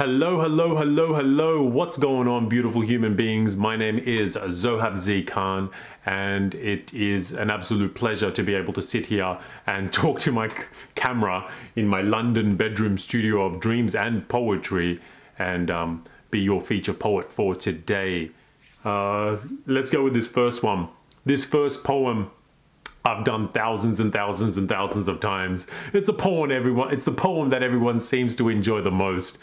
Hello, hello, hello, hello. What's going on, beautiful human beings? My name is Zoohab Zee Khan, and it is an absolute pleasure to be able to sit here and talk to my camera in my London bedroom studio of dreams and poetry and be your feature poet for today. Let's go with this first one. This first poem I've done thousands and thousands and thousands of times. It's the poem that everyone seems to enjoy the most.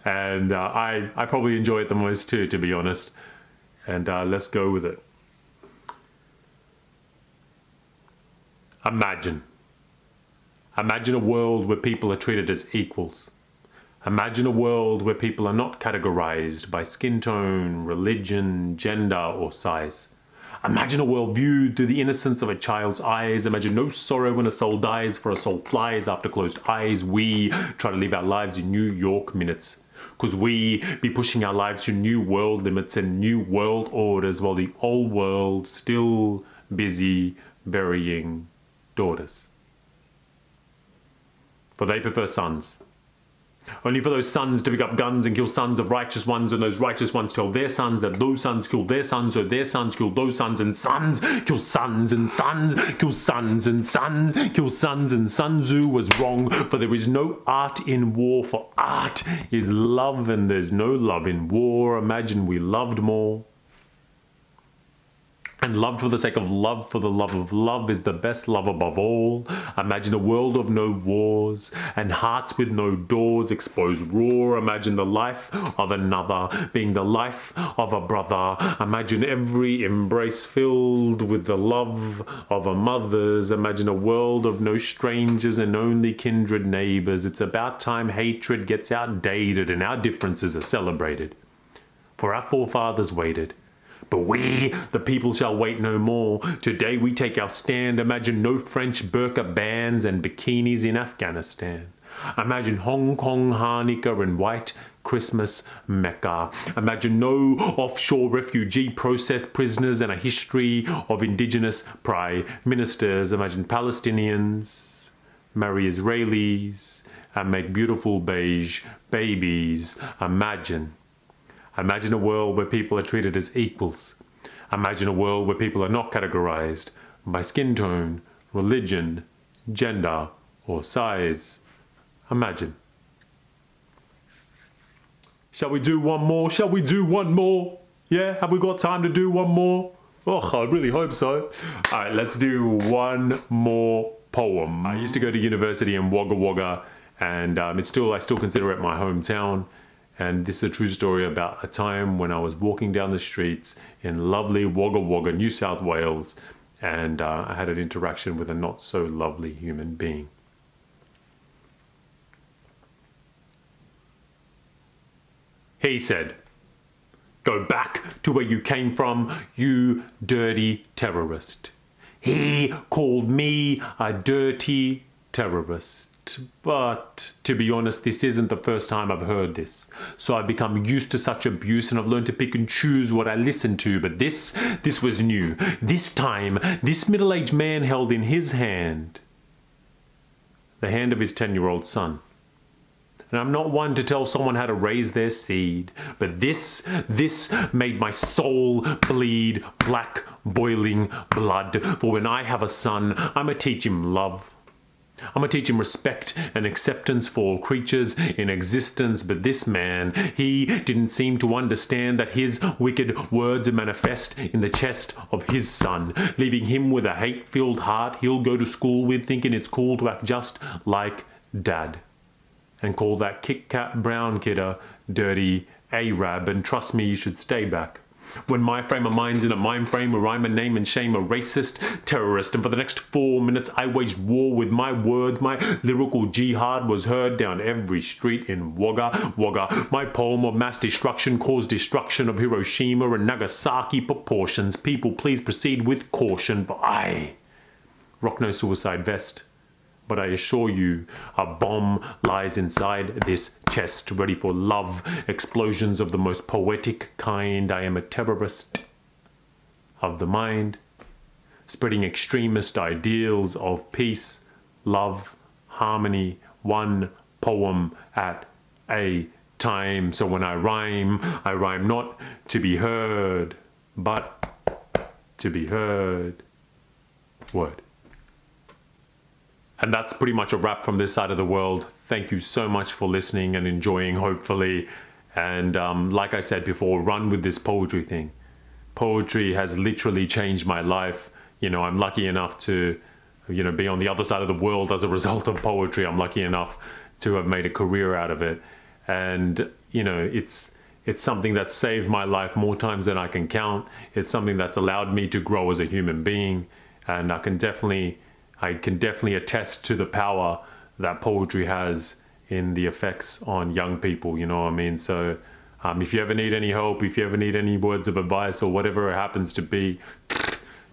And I probably enjoy it the most too, to be honest. And let's go with it. Imagine. Imagine a world where people are treated as equals. Imagine a world where people are not categorized by skin tone, religion, gender, or size. Imagine a world viewed through the innocence of a child's eyes. Imagine no sorrow when a soul dies, for a soul flies after closed eyes. We try to live our lives in New York minutes, because we be pushing our lives to new world limits and new world orders, while the old world still busy burying daughters. For they prefer sons. Only for those sons to pick up guns and kill sons of righteous ones, and those righteous ones tell their sons that those sons killed their sons, so their sons killed those sons, and sons kill sons, and sons kill sons, and sons kill sons, and Sun Tzu was wrong, for there is no art in war, for art is love, and there's no love in war. Imagine we loved more. And loved for the sake of love, for the love of love is the best love above all. Imagine a world of no wars, and hearts with no doors exposed raw. Imagine the life of another being the life of a brother. Imagine every embrace filled with the love of a mother's. Imagine a world of no strangers and only kindred neighbors. It's about time hatred gets outdated and our differences are celebrated. For our forefathers waited. But we, the people, shall wait no more. Today we take our stand. Imagine no French burqa bans and bikinis in Afghanistan. Imagine Hong Kong Hanukkah and white Christmas Mecca. Imagine no offshore refugee process prisoners and a history of indigenous prime ministers. Imagine Palestinians marry Israelis and make beautiful beige babies. Imagine a world where people are treated as equals. Imagine a world where people are not categorized by skin tone, religion, gender, or size. Imagine. Shall we do one more? Shall we do one more? Yeah, have we got time to do one more? Oh, I really hope so. All right, let's do one more poem. I used to go to university in Wagga Wagga, and I still consider it my hometown. And this is a true story about a time when I was walking down the streets in lovely Wagga Wagga, New South Wales, and I had an interaction with a not so lovely human being. He said, "Go back to where you came from, you dirty terrorist." He called me a dirty terrorist. But to be honest, this isn't the first time I've heard this. So I've become used to such abuse and I've learned to pick and choose what I listen to. But this was new. This time, this middle-aged man held in his hand the hand of his 10-year-old son. And I'm not one to tell someone how to raise their seed, but this made my soul bleed black, boiling blood. For when I have a son, I'ma teach him love. I'm gonna teach him respect and acceptance for all creatures in existence, but this man, he didn't seem to understand that his wicked words are manifest in the chest of his son, leaving him with a hate-filled heart he'll go to school with, thinking it's cool to act just like Dad, and call that Kit-Kat brown kidder dirty Arab, and trust me, you should stay back. When my frame of mind's in a mind frame where I'm a name and shame a racist terrorist, and for the next 4 minutes I waged war with my words. My lyrical jihad was heard down every street in Wagga Wagga. My poem of mass destruction caused destruction of Hiroshima and Nagasaki proportions. People, please proceed with caution, for I rock no suicide vest. But I assure you, a bomb lies inside this chest, ready for love, explosions of the most poetic kind. I am a terrorist of the mind, spreading extremist ideals of peace, love, harmony, one poem at a time. So when I rhyme not to be heard, but to be heard. Word. And that's pretty much a wrap from this side of the world. Thank you so much for listening and enjoying, hopefully. And like I said before, run with this poetry thing. Poetry has literally changed my life. You know, I'm lucky enough to, you know, be on the other side of the world as a result of poetry. I'm lucky enough to have made a career out of it. And, you know, it's something that saved my life more times than I can count. It's something that's allowed me to grow as a human being. And I can definitely attest to the power that poetry has in the effects on young people, you know what I mean? So if you ever need any help, if you ever need any words of advice or whatever it happens to be,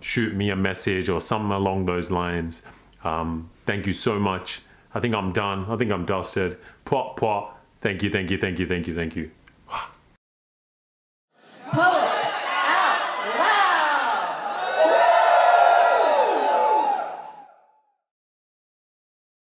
shoot me a message or something along those lines. Thank you so much. I think I'm done. I think I'm dusted. Pwah, pwah. Thank you, thank you, thank you, thank you, thank you.